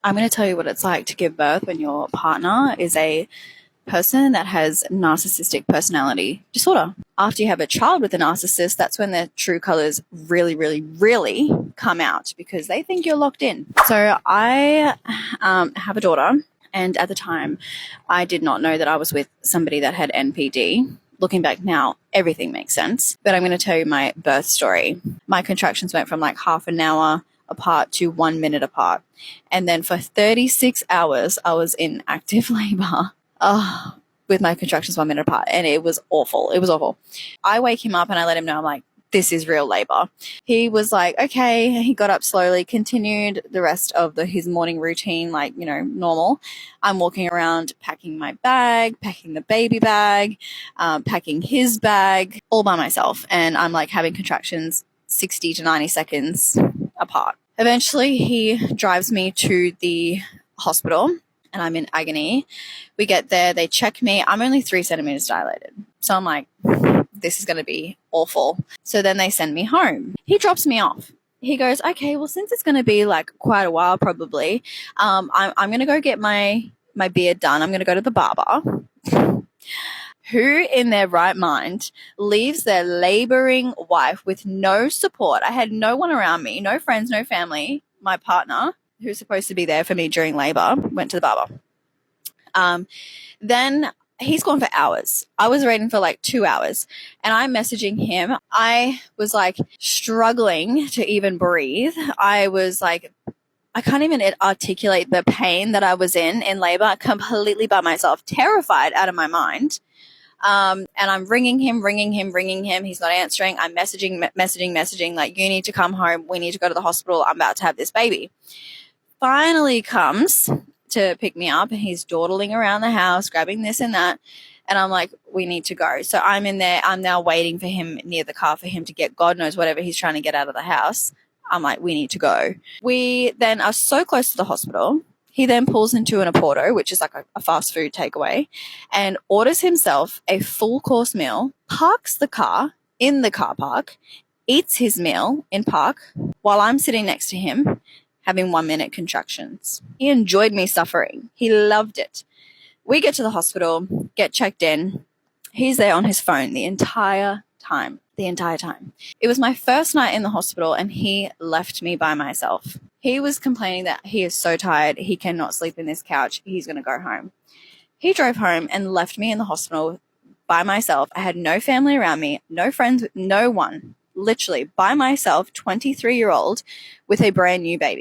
I'm going to tell you what it's like to give birth when your partner is a person that has narcissistic personality disorder. After you have a child with a narcissist, that's when their true colors really, really, really come out because they think you're locked in. So I have a daughter, and at the time, I did not know that I was with somebody that had NPD. Looking back now, everything makes sense. But I'm going to tell you my birth story. My contractions went from like half an hour apart to 1 minute apart. And then for 36 hours, I was in active labor. With my contractions 1 minute apart, and it was awful. It was awful. I wake him up and I let him know, I'm like, this is real labor. He was like, okay. He got up slowly, continued the rest of his morning routine, like, normal. I'm walking around packing my bag, packing the baby bag, packing his bag, all by myself. And I'm like having contractions 60 to 90 seconds apart. Eventually, he drives me to the hospital, and I'm in agony. We get there, they check me. I'm only 3 centimeters dilated. So I'm like, this is going to be awful. So then they send me home. He drops me off. He goes, okay, well, since it's going to be like quite a while probably, I'm going to go get my beard done. I'm going to go to the barber. Who in their right mind leaves their laboring wife with no support? I had no one around me, no friends, no family. My partner, who's supposed to be there for me during labor, went to the barber. Then he's gone for hours. I was waiting for like 2 hours, and I'm messaging him. I was like struggling to even breathe. I was like, I can't even articulate the pain that I was in labor, completely by myself, terrified out of my mind. And I'm ringing him. He's not answering. I'm messaging, like, you need to come home. We need to go to the hospital. I'm about to have this baby. Finally comes to pick me up, and he's dawdling around the house, grabbing this and that. And I'm like, we need to go. So I'm in there. I'm now waiting for him near the car for him to get God knows whatever he's trying to get out of the house. I'm like, we need to go. We then are so close to the hospital. He then pulls into an Aporto, which is like a fast food takeaway, and orders himself a full course meal, parks the car in the car park, eats his meal in park while I'm sitting next to him having 1 minute contractions. He enjoyed me suffering. He loved it. We get to the hospital, get checked in. He's there on his phone the entire time. It was my first night in the hospital, and he left me by myself. He was complaining that he is so tired, he cannot sleep in this couch, he's going to go home. He drove home and left me in the hospital by myself. I had no family around me, no friends, no one. Literally by myself, 23-year-old with a brand new baby.